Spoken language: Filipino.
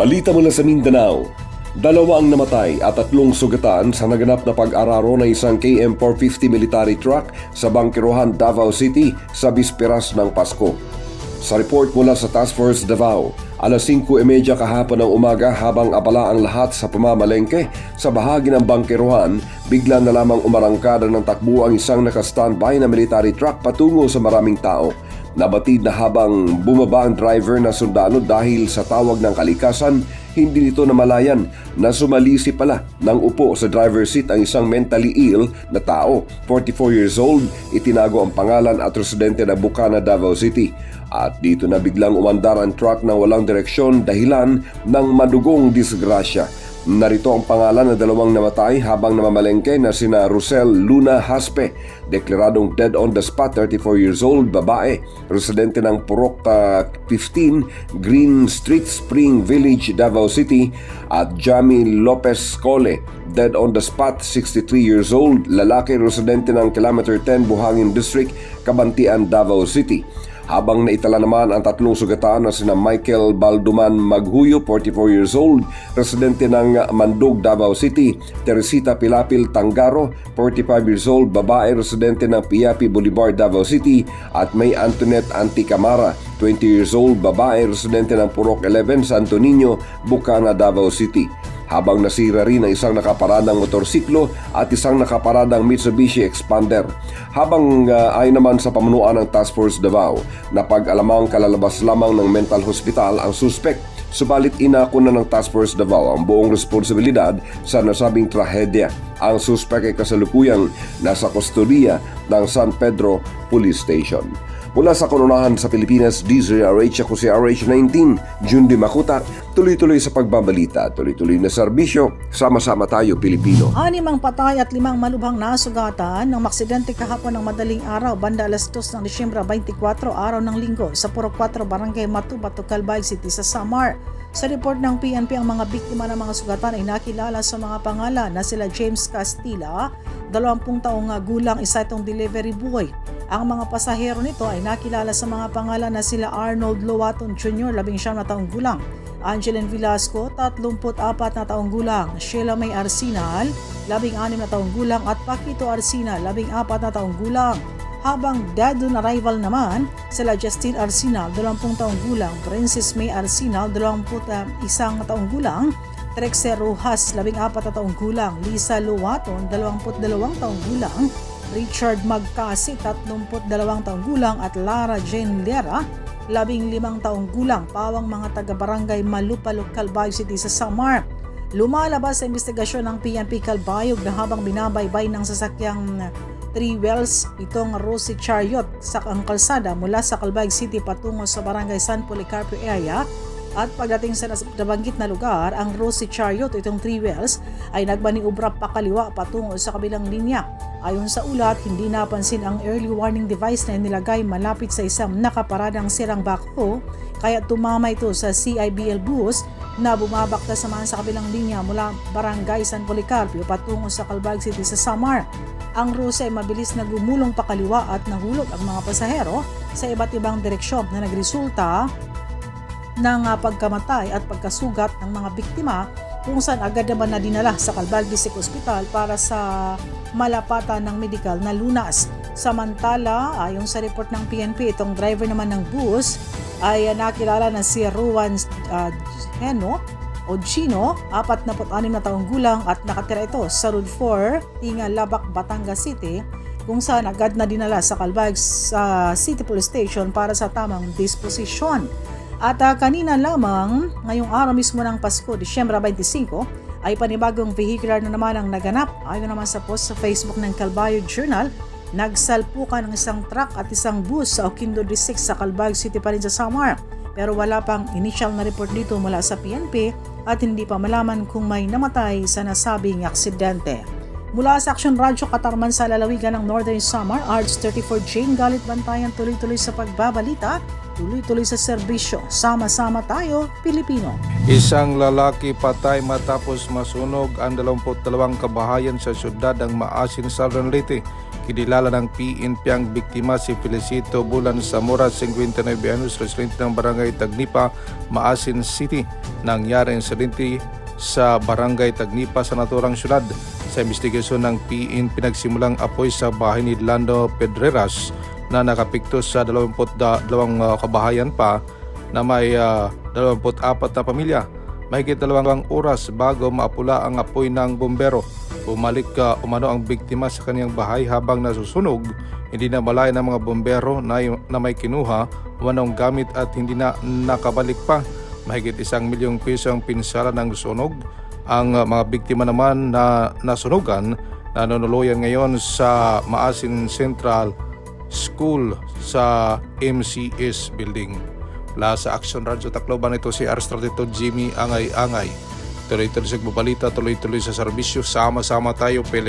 Balita mula sa Mindanao. Dalawa ang namatay at 3 sugatan sa naganap na pag-araro ng isang KM450 military truck sa Bangkirohan, Davao City sa bisperas ng Pasko. Sa report mula sa Task Force Davao, alas 5:30 kahapon ng umaga habang abala ang lahat sa pamamalengke sa bahagi ng Bangkirohan, bigla na lamang umarangkada ng takbo ang isang naka-standby na military truck patungo sa maraming tao. Nabatid na habang bumaba ang driver na sundalo dahil sa tawag ng kalikasan, hindi nito namalayan na sumalisi pala ng upo sa driver's seat ang isang mentally ill na tao, 44 years old, itinago ang pangalan at residente ng Bukana, Davao City. At dito na biglang umandar ang truck ng walang direksyon dahilan ng madugong disgrasya. Narito ang pangalan ng 2 namatay habang namamalengke na sina Rosel Luna Haspe, deklaradong dead on the spot, 34 years old, babae, residente ng Purok 15, Green Street, Spring Village, Davao City, at Jamie Lopez Cole, dead on the spot, 63 years old, lalaki, residente ng Kilometer 10, Buhangin District, Kabantian, Davao City. Habang naitala naman ang 3 sugatan na sina Michael Balduman Maghuyo, 44 years old, residente ng Mandog, Davao City, Teresita Pilapil Tangaro, 45 years old, babae, residente ng Piapi Boulevard, Davao City, at May Antoinette Anticamara, 20 years old, babae, residente ng Purok 11, Santo Niño, Bukana, Davao City. Habang nasira rin ang isang nakaparadang motorsiklo at isang nakaparadang Mitsubishi Expander. Habang ay naman sa pamunuan ng Task Force Davao, napag-alamang kalalabas lamang ng mental hospital ang suspect. Subalit inako na ng Task Force Davao ang buong responsibilidad sa nasabing trahedya. Ang suspect ay kasalukuyang nasa kustodiya ng San Pedro Police Station. Mula sa Kanunahan sa Pilipinas, DZRH, ako si RH19, Jundi Makuta, tuloy-tuloy sa pagbabalita, tuloy-tuloy na serbisyo, sama-sama tayo Pilipino. 6 ang patay at 5 malubhang nasugatan ng aksidente kahapon ng madaling araw, banda alas 2 ng Disyembre 24, araw ng Linggo, sa Purok 4, Barangay Matubato, Calbay City sa Samar. Sa report ng PNP, ang mga biktima ng mga sugatan ay nakilala sa mga pangalan na sila James Castilla, 20 taong gulang, isa itong delivery boy. Ang mga pasahero nito ay nakilala sa mga pangalan na sila Arnold Lowaton Jr., 19 na taong gulang, Angeline Velasco, 34 na taong gulang, Sheila May Arsinal, 16 na taong gulang, at Paquito Arsinal, 14 na taong gulang. Habang dead on arrival naman, sila Justin Arsinal, 20 taong gulang, Princess May Arsinal, 21 taong gulang, Trexer Rojas, 14 na taong gulang, Lisa Lowaton, 22 taong gulang, Richard Magcasi, 32 taong gulang, at Lara Jane Lera, 15 taong gulang, pawang mga taga-barangay Malupalok, Calbay City sa Samar. Lumalabas sa investigasyon ng PNP Calbayog na habang binabaybay ng sasakyang 3 wheels itong Rosie Chariot sa ang kalsada mula sa Calbay City patungo sa barangay San Policarpio area, at pagdating sa nabanggit na lugar, ang Rosie Chariot, itong 3 wheels, ay nagmaniobra pakaliwa patungo sa kabilang linya. Ayon sa ulat, hindi napansin ang early warning device na inilagay malapit sa isang nakaparadang sirang bako, kaya tumama ito sa CIBL bus na bumabakta samahan sa kabilang linya mula barangay San Policarpio patungo sa Calbay City sa Samar. Ang Rosie ay mabilis na gumulong pakaliwa at nahulog ang mga pasahero sa iba't ibang direksyon na nagresulta ng pagkamatay at pagkasugat ng mga biktima, kung saan agad naman na dinala sa Calbay District Hospital para sa malapatan ng medikal na lunas. Samantala, ayon sa report ng PNP, itong driver naman ng bus ay nakilala na si Ruan Chino, 46 na taong gulang, at nakatira ito sa Road 4, Tinga, Labac, Batangas City, kung saan agad na dinala sa Calbay City Police Station para sa tamang disposisyon. At kanina lamang, ngayong araw mismo ng Pasko, Disyembre 25, ay panibagong vehicular na naman ang naganap. Ayon naman sa post sa Facebook ng Calbayog Journal, nagsalpukan ng isang truck at isang bus sa Oquendo District sa Calbayog City pa rin sa Samar. Pero wala pang initial na report dito mula sa PNP at hindi pa malaman kung may namatay sa nasabing aksidente. Mula sa Action Radyo Katarman sa lalawigan ng Northern Samar, RH34 Jane Galit Bantayan, tuloy-tuloy sa pagbabalita, tuloy-tuloy sa serbisyo. Sama-sama tayo, Pilipino. Isang lalaki patay matapos masunog ang 22 kabahayan sa syudad ng Maasin, Southern Leyte. Kinilala ng PNP ang biktima si Felicito Bulan Zamora, 59 anos, residente ng Barangay Tagnipa, Maasin City. Nangyari ang insidente sa Barangay Tagnipa sa naturang syudad. Sa investigasyon ng PNP, pinagsimulang apoy sa bahay ni Lando Pedreras na nakapikto sa 22 kabahayan pa na may 24 na pamilya. Mahigit 2 oras bago maapula ang apoy ng bombero. Bumalik umano ang biktima sa kanyang bahay habang nasusunog. Hindi na malaya ng mga bombero na may kinuha umanong gamit at hindi na nakabalik pa. Mahigit 1 milyong piso ang pinsala ng sunog. Ang mga biktima naman na nasunugan nanunuluyan ngayon sa Maasin Central School sa MCS Building. Mula sa Action Radio Tacloban, ito si Arstradito Jimmy Angay-Angay. Tuloy-tuloy sa balita, tuloy-tuloy sa serbisyo. Sama-sama tayo, Pilipinas.